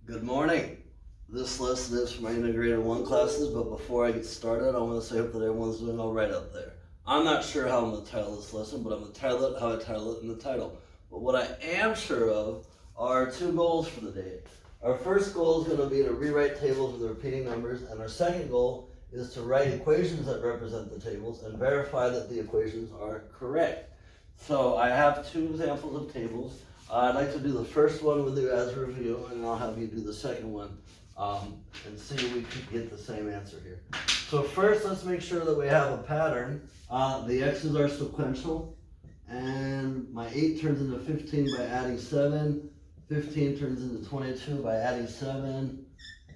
Good morning. This lesson is for my Integrated 1 classes, but before I get started, I want to say hope that everyone's doing all right out there. I'm not sure how I'm going to title this lesson, but I'm going to title it how I title it in the title. But what I am sure of are two goals for the day. Our first goal is going to be to rewrite tables with repeating numbers, and our second goal is to write equations that represent the tables and verify that the equations are correct. So I have two examples of tables. I'd like to do the first one with you as a review, and I'll have you do the second one and see if we can get the same answer here. So first, let's make sure that we have a pattern. The x's are sequential, and my 8 turns into 15 by adding 7, 15 turns into 22 by adding 7,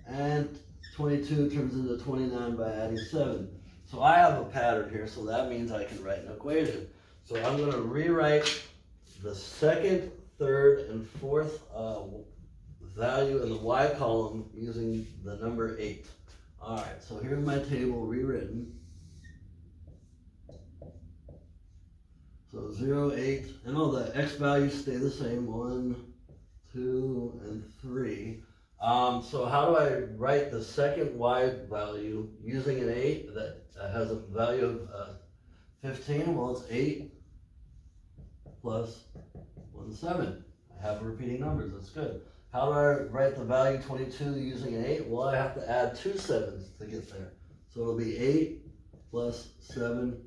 and 22 turns into 29 by adding 7. So I have a pattern here, so that means I can write an equation. So I'm going to rewrite the second, third, and fourth value in the y column using the number 8. Alright, so here's my table rewritten. So 0, 8, and all the x values stay the same, 1, 2, and 3. So how do I write the second y value using an 8 that has a value of 15? Well, it's 8 plus 1, 7. I have repeating numbers, that's good. How do I write the value 22 using an 8? Well, I have to add 2 7s to get there. So it'll be 8 plus 7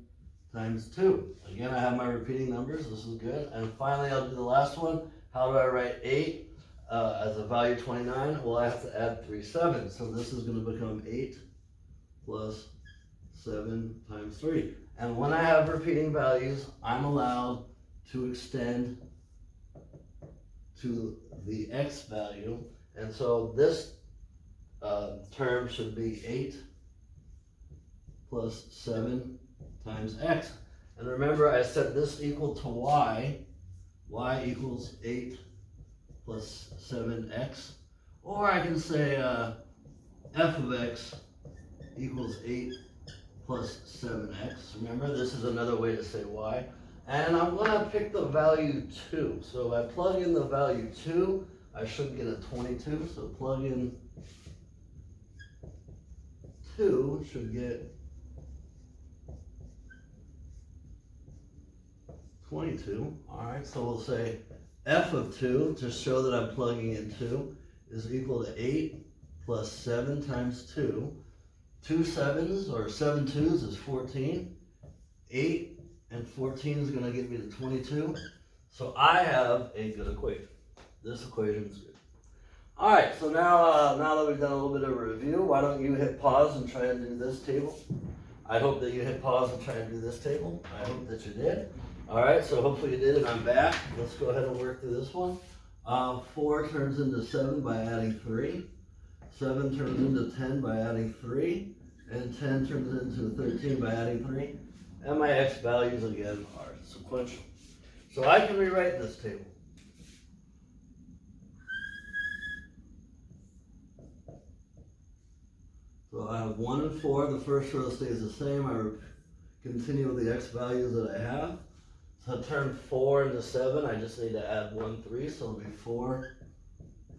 times 2. Again, I have my repeating numbers, this is good. And finally, I'll do the last one. How do I write 8 as a value 29? Well, I have to add 3 7s. So this is going to become 8 plus 7 times 3. And when I have repeating values, I'm allowed to extend to the x value, and so this term should be 8 plus 7 times x. And remember, I said this equal to y equals 8 plus 7x, or I can say f of x equals 8 plus 7x. Remember, this is another way to say y. And I'm going to pick the value 2. So if I plug in the value 2, I should get a 22. So plug in 2 should get 22. Alright, so we'll say f of 2, to show that I'm plugging in 2, is equal to 8 plus 7 times 2. 2 7s, or 7 2s, is 14. 8 and 14 is going to get me to 22. So I have a good equation. This equation is good. Alright, so now that we've done a little bit of a review, why don't you hit pause and try and do this table? I hope that you hit pause and try and do this table. I hope that you did. Alright, so hopefully you did, and I'm back. Let's go ahead and work through this one. 4 turns into 7 by adding 3. 7 turns into 10 by adding 3. And 10 turns into 13 by adding 3. And my x values again are sequential. So I can rewrite this table. So I have 1 and 4. The first row stays the same. I continue with the x values that I have. So to turn 4 into 7, I just need to add 1, 3. So it'll be 4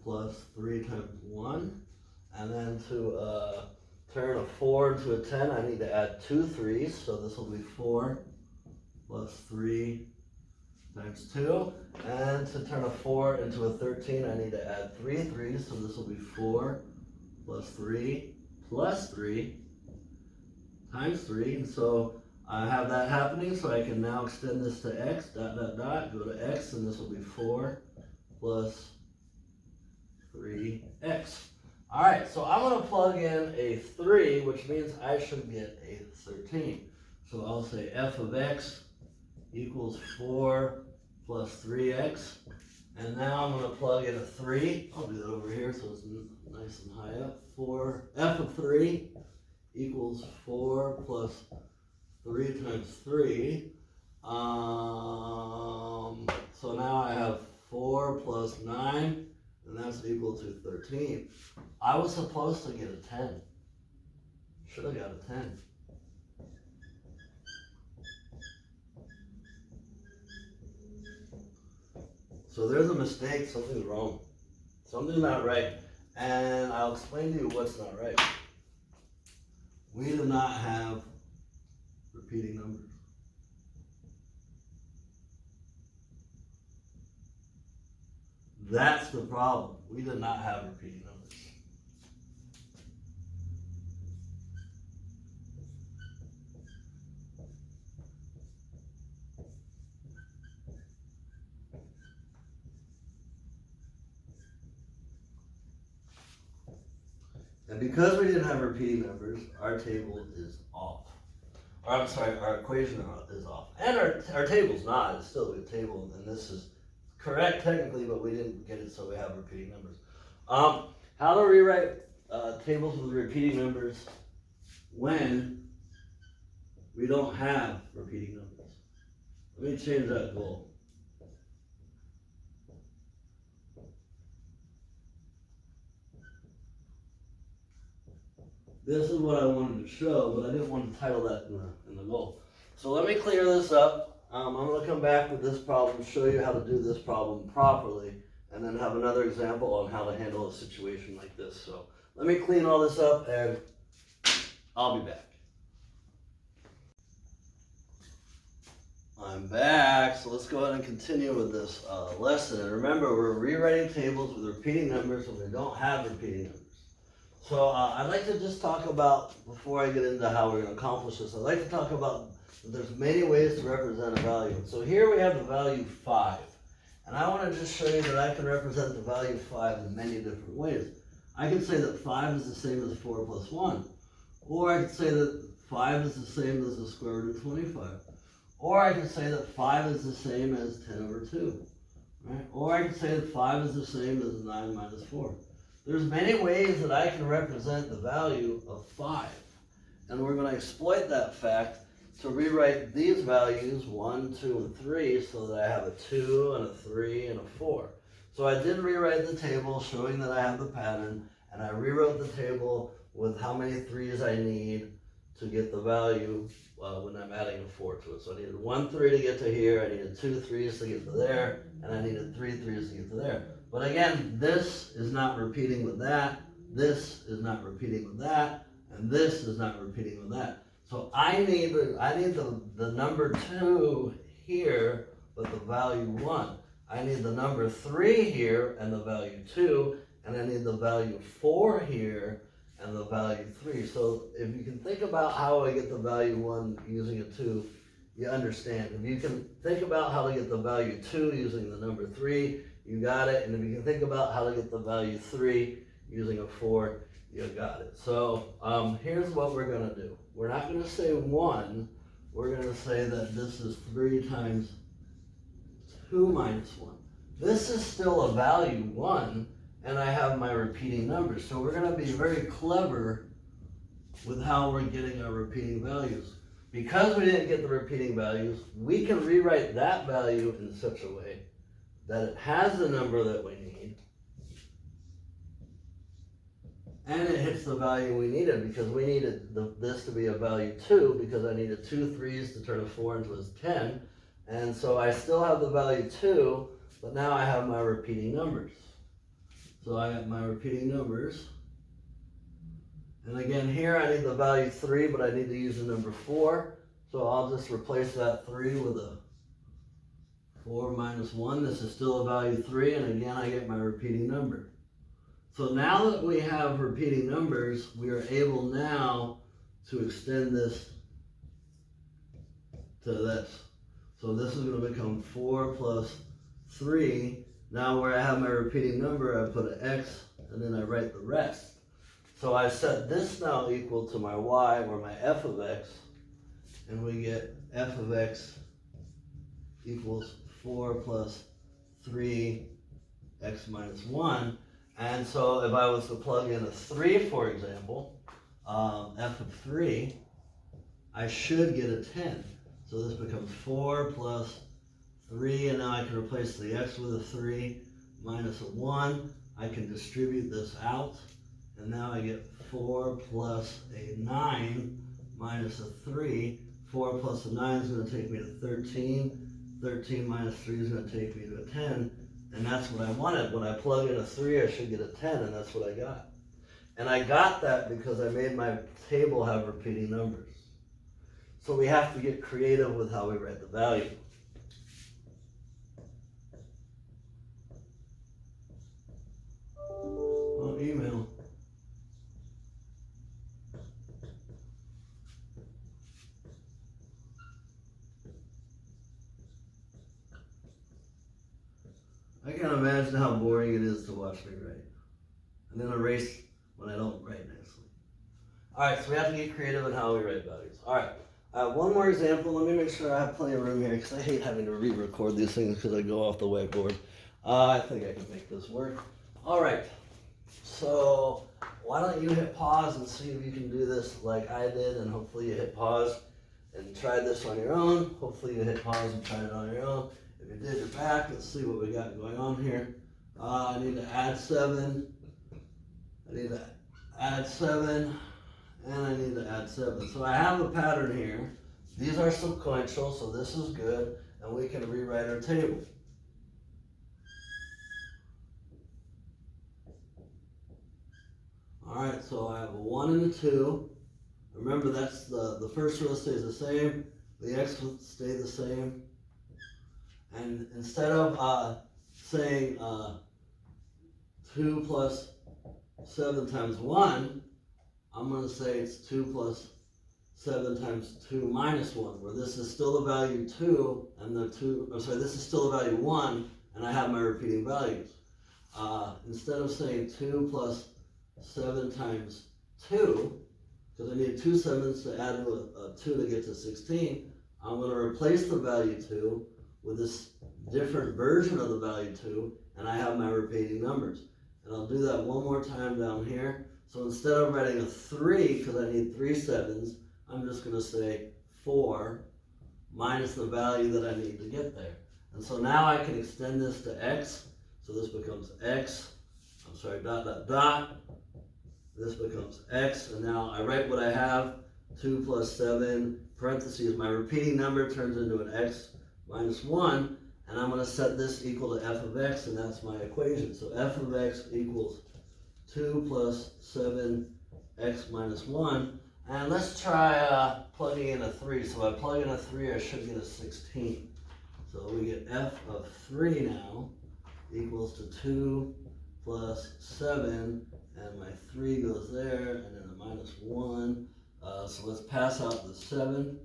plus 3 times 1. And then to turn a 4 into a 10, I need to add 2 3s, so this will be 4 plus 3 times 2. And to turn a 4 into a 13, I need to add 3 3s, so this will be 4 plus 3 plus 3 times 3. And so I have that happening, so I can now extend this to x, dot, dot, dot, go to x, and this will be 4 plus 3x. Alright, so I'm going to plug in a 3, which means I should get a 13. So I'll say f of x equals 4 plus 3x. And now I'm going to plug in a 3. I'll do that over here so it's nice and high up. F of 3 equals 4 plus 3 times 3. So now I have 4 plus 9. And that's equal to 13. I was supposed to get a 10. Should have got a 10. So there's a mistake, something's wrong. Something's not right. And I'll explain to you what's not right. We do not have repeating numbers. That's the problem. We did not have repeating numbers. And because we didn't have repeating numbers, our table is off. Or I'm sorry, our equation is off. And our table's not. It's still a good table, and this is correct technically, but we didn't get it, so we have repeating numbers. How to rewrite tables with repeating numbers when we don't have repeating numbers. Let me change that goal. This is what I wanted to show, but I didn't want to title that in the goal. So let me clear this up. I'm going to come back with this problem, show you how to do this problem properly, and then have another example on how to handle a situation like this. So let me clean all this up, and I'll be back. I'm back, so let's go ahead and continue with this lesson. And remember, we're rewriting tables with repeating numbers when we don't have repeating numbers. So I'd like to just talk about, before I get into how we're going to accomplish this, I'd like to talk about that there's many ways to represent a value. So here we have the value 5. And I want to just show you that I can represent the value 5 in many different ways. I can say that 5 is the same as 4 plus 1. Or I can say that 5 is the same as the square root of 25. Or I can say that 5 is the same as 10 over 2. Right? Or I can say that 5 is the same as 9 minus 4. There's many ways that I can represent the value of 5. And we're going to exploit that fact to rewrite these values, 1, 2, and 3, so that I have a 2, and a 3, and a 4. So I did rewrite the table showing that I have the pattern, and I rewrote the table with how many 3's I need to get the value when I'm adding a 4 to it. So I needed 1 3 to get to here, I needed 2 3's to get to there, and I needed 3 3's to get to there. But again, this is not repeating with that, this is not repeating with that, and this is not repeating with that. So I need the number 2 here, but the value 1. I need the number 3 here and the value 2, and I need the value 4 here and the value 3. So if you can think about how I get the value 1 using a 2, you understand. If you can think about how to get the value 2 using the number 3, you got it. And if you can think about how to get the value 3 using a 4, you got it. So here's what we're going to do. We're not going to say 1. We're going to say that this is 3 times 2 minus 1. This is still a value 1, and I have my repeating numbers. So we're going to be very clever with how we're getting our repeating values. Because we didn't get the repeating values, we can rewrite that value in such a way that it has the number that we need, and it hits the value we needed, because we needed this to be a value 2, because I needed 2 3's to turn a 4 into a 10. And so I still have the value 2, but now I have my repeating numbers. So I have my repeating numbers. And again, here I need the value 3, but I need to use the number 4. So I'll just replace that 3 with a 4 minus 1. This is still a value 3, and again I get my repeating number. So now that we have repeating numbers, we are able now to extend this to this. So this is going to become 4 plus 3. Now where I have my repeating number, I put an x, and then I write the rest. So I set this now equal to my y, or my f of x, and we get f of x equals 4 plus 3 x minus 1. And so if I was to plug in a 3, for example, f of 3, I should get a 10. So this becomes 4 plus 3, and now I can replace the x with a 3 minus a 1. I can distribute this out, and now I get 4 plus a 9 minus a 3. 4 plus a 9 is going to take me to 13. 13 minus 3 is going to take me to a 10. And that's what I wanted. When I plug in a 3, I should get a 10, and that's what I got. And I got that because I made my table have repeating numbers. So we have to get creative with how we write the value. Oh, email. I can imagine how boring it is to watch me write. And then erase when I don't write nicely. Alright, so we have to get creative in how we write values. Alright, one more example. Let me make sure I have plenty of room here because I hate having to re-record these things because I go off the whiteboard. I think I can make this work. Alright, so why don't you hit pause and see if you can do this like I did, and hopefully you hit pause and try this on your own. Hopefully you hit pause and try it on your own. If you did, you're back. Let's see what we got going on here. I need to add 7. I need to add 7. And I need to add 7. So I have a pattern here. These are sequential, so this is good. And we can rewrite our table. Alright, so I have a 1 and a 2. Remember, that's the first row stays the same. The x will stay the same. And instead of saying 2 plus 7 times 1, I'm going to say it's 2 plus 7 times 2 minus 1, where this is still the value 2, and this is still the value 1, and I have my repeating values. Instead of saying 2 plus 7 times 2, because I need 2 7s to add to a 2 to get to 16, I'm going to replace the value 2 with this different version of the value 2, and I have my repeating numbers. And I'll do that one more time down here. So instead of writing a 3, because I need 3 7s, I'm just going to say 4 minus the value that I need to get there. And so now I can extend this to x. So this becomes x, dot, dot, dot. This becomes x, and now I write what I have, 2 plus 7, parentheses, my repeating number turns into an x minus 1, and I'm going to set this equal to f of x, and that's my equation. So f of x equals 2 plus 7x minus 1. And let's try plugging in a 3. So if I plug in a 3, I should get a 16. So we get f of 3 now equals to 2 plus 7, and my 3 goes there, and then a minus 1. So let's pass out the 7.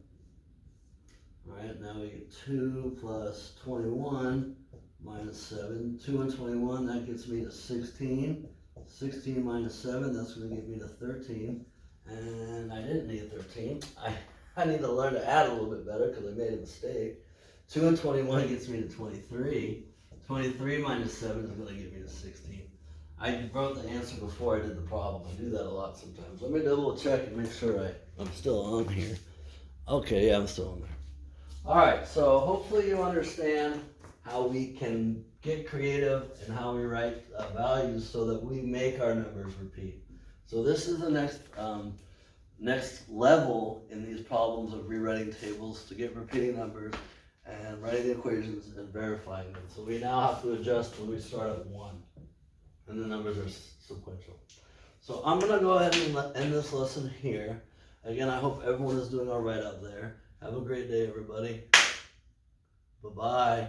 Alright, now we get 2 plus 21 minus 7. 2 and 21, that gets me to 16. 16 minus 7, that's going to get me to 13. And I didn't need 13. I need to learn to add a little bit better because I made a mistake. 2 and 21 gets me to 23. 23 minus 7 is going to get me to 16. I wrote the answer before I did the problem. I do that a lot sometimes. Let me double check and make sure I'm still on here. Okay, yeah, I'm still on there. Alright, so hopefully you understand how we can get creative and how we write values so that we make our numbers repeat. So this is the next level in these problems of rewriting tables to get repeating numbers and writing the equations and verifying them. So we now have to adjust when we start at 1, and the numbers are sequential. So I'm going to go ahead and end this lesson here. Again, I hope everyone is doing all right out there. Have a great day, everybody. Bye-bye.